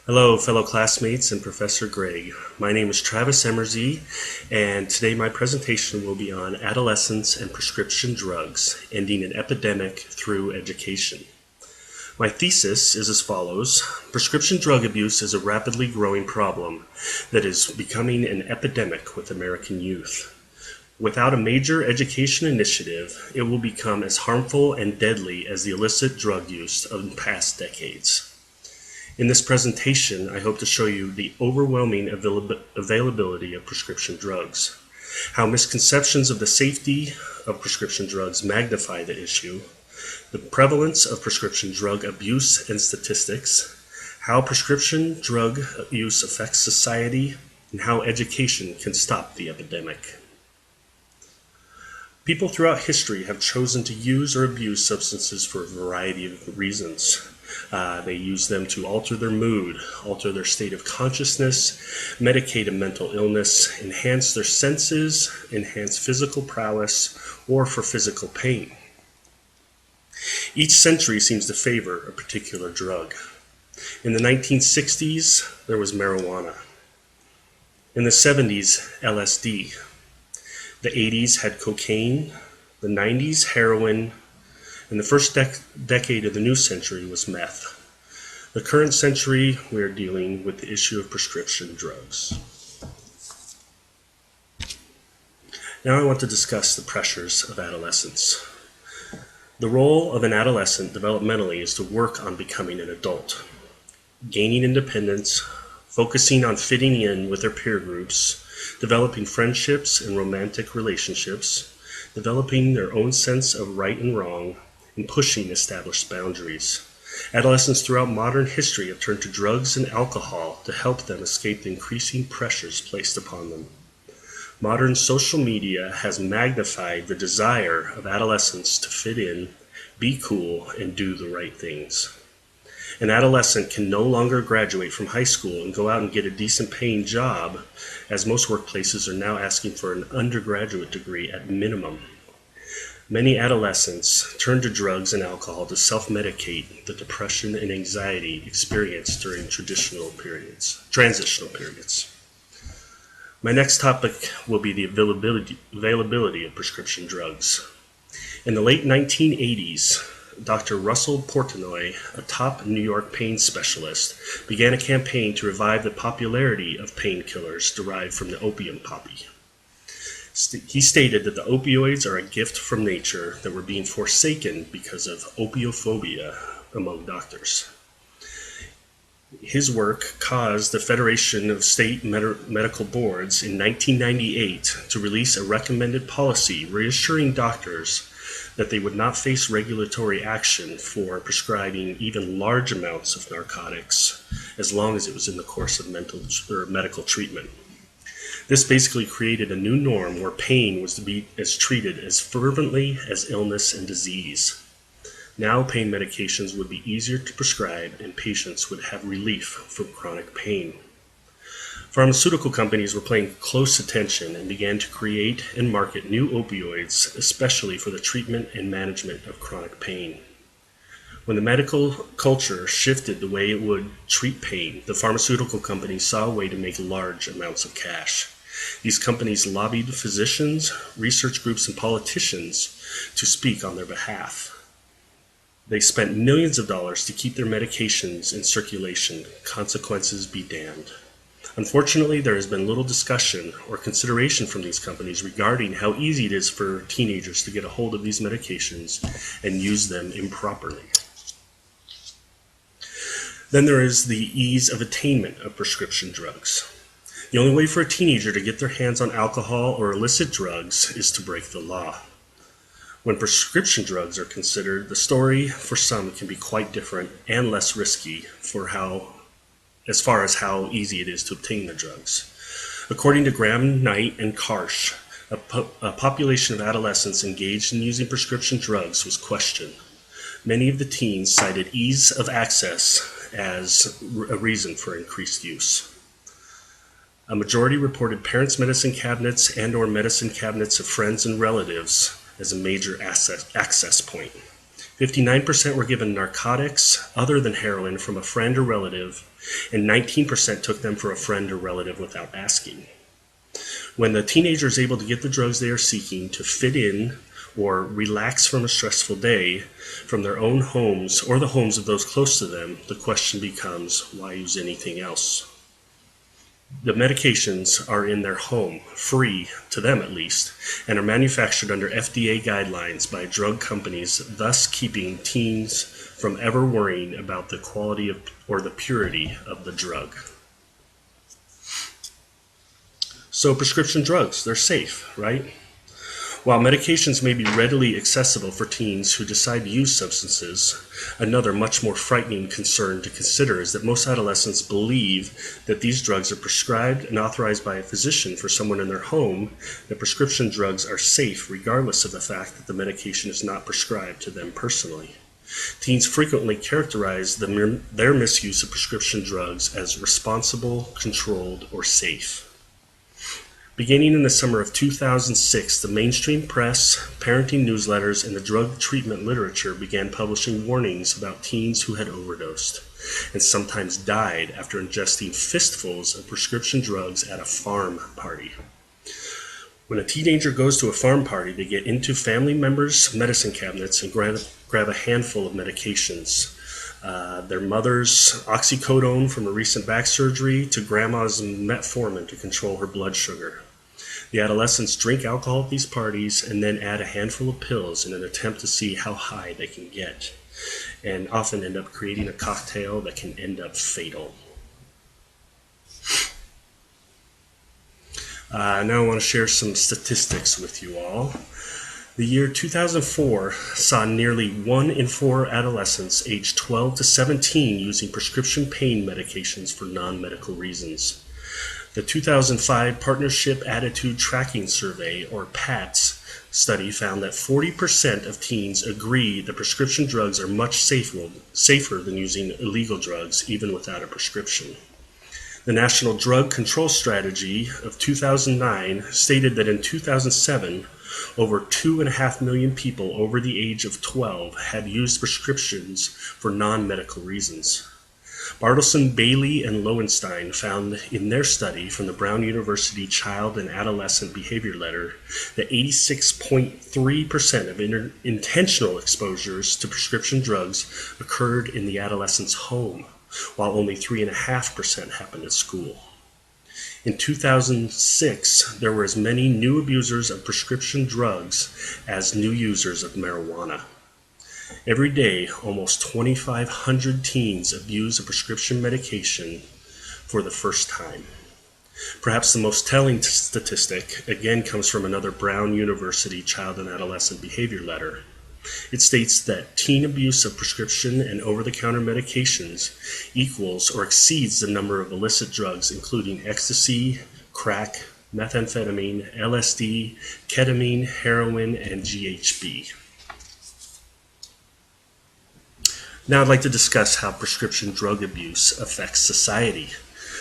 Hello, fellow classmates and Professor Greg. My name is Travis Emersy, and today my presentation will be on adolescents and prescription drugs, ending an epidemic through education. My thesis is as follows. Prescription drug abuse is a rapidly growing problem that is becoming an epidemic with American youth. Without a major education initiative, it will become as harmful and deadly as the illicit drug use of past decades. In this presentation, I hope to show you the overwhelming availability of prescription drugs, how misconceptions of the safety of prescription drugs magnify the issue, the prevalence of prescription drug abuse and statistics, how prescription drug use affects society, and how education can stop the epidemic. People throughout history have chosen to use or abuse substances for a variety of reasons. They use them to alter their mood, alter their state of consciousness, medicate a mental illness, enhance their senses, enhance physical prowess, or for physical pain. Each century seems to favor a particular drug. In the 1960s, there was marijuana. In the 70s, LSD. The 80s had cocaine, the 90s heroin, and the first decade of the new century was meth. The current century, we are dealing with the issue of prescription drugs. Now I want to discuss the pressures of adolescence. The role of an adolescent developmentally is to work on becoming an adult, gaining independence, focusing on fitting in with their peer groups, developing friendships and romantic relationships, developing their own sense of right and wrong, and pushing established boundaries. Adolescents throughout modern history have turned to drugs and alcohol to help them escape the increasing pressures placed upon them. Modern social media has magnified the desire of adolescents to fit in, be cool, and do the right things. An adolescent can no longer graduate from high school and go out and get a decent paying job, as most workplaces are now asking for an undergraduate degree at minimum. Many adolescents turn to drugs and alcohol to self-medicate the depression and anxiety experienced during transitional periods. My next topic will be the availability of prescription drugs. In the late 1980s, Dr. Russell Portnoy, a top New York pain specialist, began a campaign to revive the popularity of painkillers derived from the opium poppy. He stated that the opioids are a gift from nature that were being forsaken because of opiophobia among doctors. His work caused the Federation of State Medical Boards in 1998 to release a recommended policy reassuring doctors that they would not face regulatory action for prescribing even large amounts of narcotics as long as it was in the course of medical treatment. This basically created a new norm where pain was to be treated as fervently as illness and disease. Now pain medications would be easier to prescribe and patients would have relief from chronic pain. Pharmaceutical companies were paying close attention and began to create and market new opioids, especially for the treatment and management of chronic pain. When the medical culture shifted the way it would treat pain, the pharmaceutical companies saw a way to make large amounts of cash. These companies lobbied physicians, research groups, and politicians to speak on their behalf. They spent millions of dollars to keep their medications in circulation. Consequences be damned. Unfortunately, there has been little discussion or consideration from these companies regarding how easy it is for teenagers to get a hold of these medications and use them improperly. Then there is the ease of attainment of prescription drugs. The only way for a teenager to get their hands on alcohol or illicit drugs is to break the law. When prescription drugs are considered, the story for some can be quite different and less risky as far as how easy it is to obtain the drugs. According to Graham, Knight, and Karsh, a population of adolescents engaged in using prescription drugs was questioned. Many of the teens cited ease of access as a reason for increased use. A majority reported parents' medicine cabinets and/or medicine cabinets of friends and relatives as a major access point. 59% were given narcotics other than heroin from a friend or relative, and 19% took them for a friend or relative without asking. When the teenager is able to get the drugs they are seeking to fit in or relax from a stressful day from their own homes or the homes of those close to them, the question becomes, why use anything else? The medications are in their home, free, to them at least, and are manufactured under FDA guidelines by drug companies, thus keeping teens from ever worrying about the quality of, or the purity of the drug. So prescription drugs, they're safe, right? While medications may be readily accessible for teens who decide to use substances, another much more frightening concern to consider is that most adolescents believe that these drugs are prescribed and authorized by a physician for someone in their home, that prescription drugs are safe regardless of the fact that the medication is not prescribed to them personally. Teens frequently characterize their misuse of prescription drugs as responsible, controlled, or safe. Beginning in the summer of 2006, the mainstream press, parenting newsletters, and the drug treatment literature began publishing warnings about teens who had overdosed and sometimes died after ingesting fistfuls of prescription drugs at a farm party. When a teenager goes to a farm party, they get into family members' medicine cabinets and grab a handful of medications. Their mother's oxycodone from a recent back surgery to grandma's metformin to control her blood sugar. The adolescents drink alcohol at these parties and then add a handful of pills in an attempt to see how high they can get, and often end up creating a cocktail that can end up fatal. Now I want to share some statistics with you all. The year 2004 saw nearly 1 in 4 adolescents aged 12 to 17 using prescription pain medications for non-medical reasons. The 2005 Partnership Attitude Tracking Survey, or PATS, study found that 40% of teens agree that prescription drugs are much safer than using illegal drugs, even without a prescription. The National Drug Control Strategy of 2009 stated that in 2007, over 2.5 million people over the age of 12 had used prescriptions for non-medical reasons. Bartleson, Bailey, and Lowenstein found in their study from the Brown University Child and Adolescent Behavior Letter that 86.3% of intentional exposures to prescription drugs occurred in the adolescent's home, while only 3.5% happened at school. In 2006, there were as many new abusers of prescription drugs as new users of marijuana. Every day, almost 2,500 teens abuse a prescription medication for the first time. Perhaps the most telling statistic, again, comes from another Brown University Child and Adolescent Behavior Letter. It states that teen abuse of prescription and over-the-counter medications equals or exceeds the number of illicit drugs, including ecstasy, crack, methamphetamine, LSD, ketamine, heroin, and GHB. Now I'd like to discuss how prescription drug abuse affects society.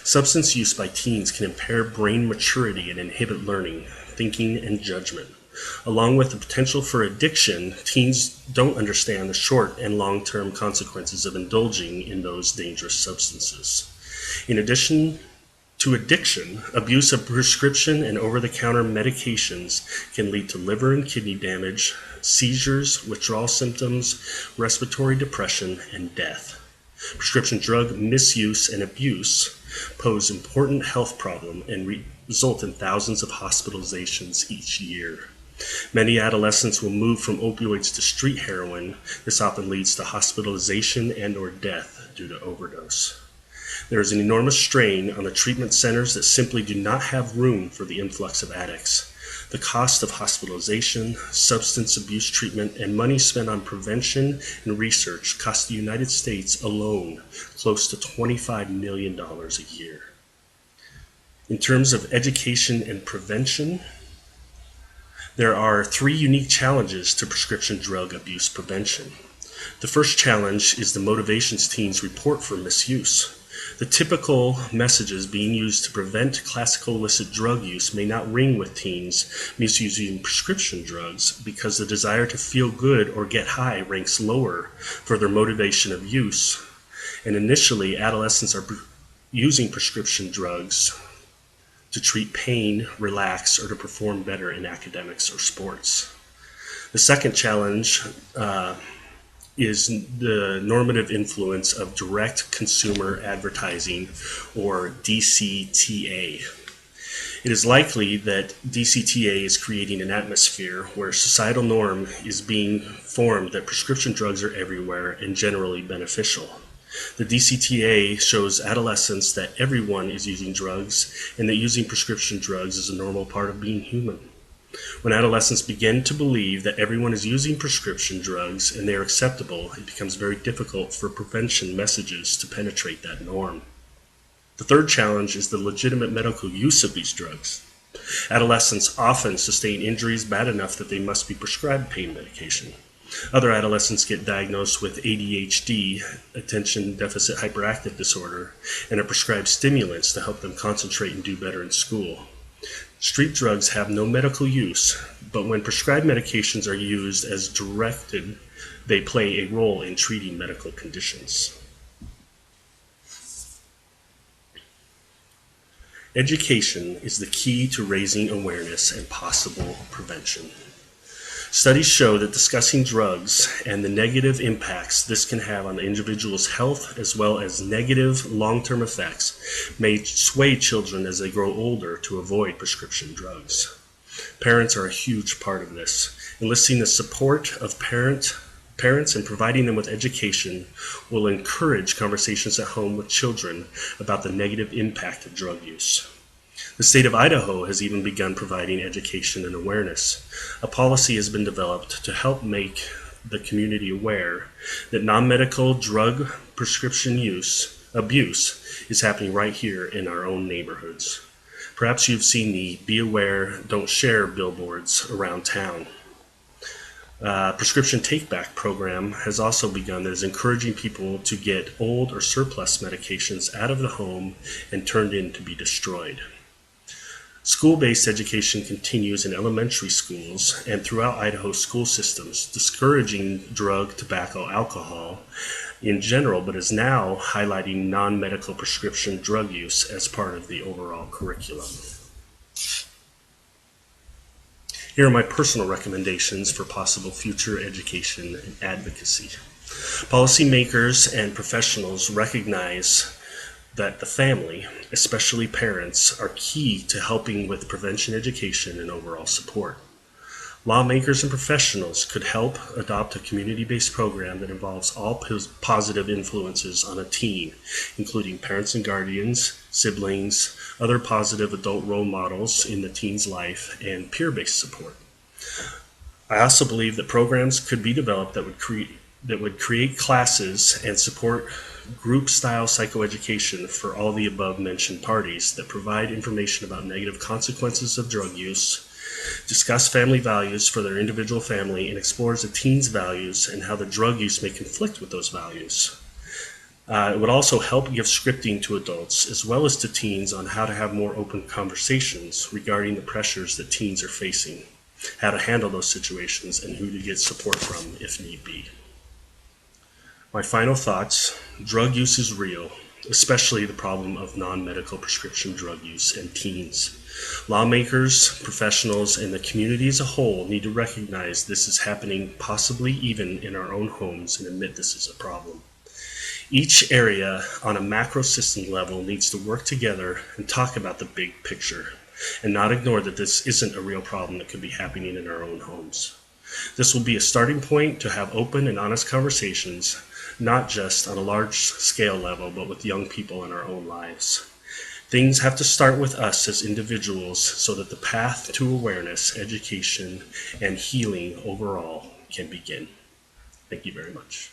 Substance use by teens can impair brain maturity and inhibit learning, thinking, and judgment. Along with the potential for addiction, teens don't understand the short and long-term consequences of indulging in those dangerous substances. In addition to addiction, abuse of prescription and over-the-counter medications can lead to liver and kidney damage, seizures, withdrawal symptoms, respiratory depression, and death. Prescription drug misuse and abuse pose important health problems and result in thousands of hospitalizations each year. Many adolescents will move from opioids to street heroin. This often leads to hospitalization and/or death due to overdose. There is an enormous strain on the treatment centers that simply do not have room for the influx of addicts. The cost of hospitalization, substance abuse treatment, and money spent on prevention and research cost the United States alone close to $25 million a year. In terms of education and prevention, there are 3 unique challenges to prescription drug abuse prevention. The first challenge is the motivations teens report for misuse. The typical messages being used to prevent classical illicit drug use may not ring with teens misusing prescription drugs because the desire to feel good or get high ranks lower for their motivation of use. And initially, adolescents are using prescription drugs to treat pain, relax, or to perform better in academics or sports. The second challenge is the normative influence of direct consumer advertising, or DCTA. It is likely that DCTA is creating an atmosphere where societal norm is being formed that prescription drugs are everywhere and generally beneficial. The DCTA shows adolescents that everyone is using drugs and that using prescription drugs is a normal part of being human. When adolescents begin to believe that everyone is using prescription drugs and they are acceptable, it becomes very difficult for prevention messages to penetrate that norm. The third challenge is the legitimate medical use of these drugs. Adolescents often sustain injuries bad enough that they must be prescribed pain medication. Other adolescents get diagnosed with ADHD, attention deficit hyperactive disorder, and are prescribed stimulants to help them concentrate and do better in school. Street drugs have no medical use, but when prescribed medications are used as directed, they play a role in treating medical conditions. Education is the key to raising awareness and possible prevention. Studies show that discussing drugs and the negative impacts this can have on the individual's health, as well as negative long-term effects, may sway children as they grow older to avoid prescription drugs. Parents are a huge part of this. Enlisting the support of parents and providing them with education will encourage conversations at home with children about the negative impact of drug use. The state of Idaho has even begun providing education and awareness. A policy has been developed to help make the community aware that non-medical drug prescription abuse is happening right here in our own neighborhoods. Perhaps you've seen the Be Aware, Don't Share billboards around town. Prescription take-back program has also begun that is encouraging people to get old or surplus medications out of the home and turned in to be destroyed. School-based education continues in elementary schools and throughout Idaho school systems, discouraging drug, tobacco, alcohol in general, but is now highlighting non-medical prescription drug use as part of the overall curriculum. Here are my personal recommendations for possible future education and advocacy. Policymakers and professionals recognize that the family, especially parents, are key to helping with prevention education and overall support. Lawmakers and professionals could help adopt a community-based program that involves all positive influences on a teen, including parents and guardians, siblings, other positive adult role models in the teen's life, and peer-based support. I also believe that programs could be developed that would create classes and support group-style psychoeducation for all the above-mentioned parties that provide information about negative consequences of drug use, discuss family values for their individual family, and explores a teen's values and how the drug use may conflict with those values. It would also help give scripting to adults as well as to teens on how to have more open conversations regarding the pressures that teens are facing, how to handle those situations, and who to get support from if need be. My final thoughts: drug use is real, especially the problem of non-medical prescription drug use in teens. Lawmakers, professionals, and the community as a whole need to recognize this is happening, possibly even in our own homes, and admit this is a problem. Each area on a macro system level needs to work together and talk about the big picture, and not ignore that this isn't a real problem that could be happening in our own homes. This will be a starting point to have open and honest conversations, not just on a large scale level, but with young people in our own lives. Things have to start with us as individuals so that the path to awareness, education, and healing overall can begin. Thank you very much.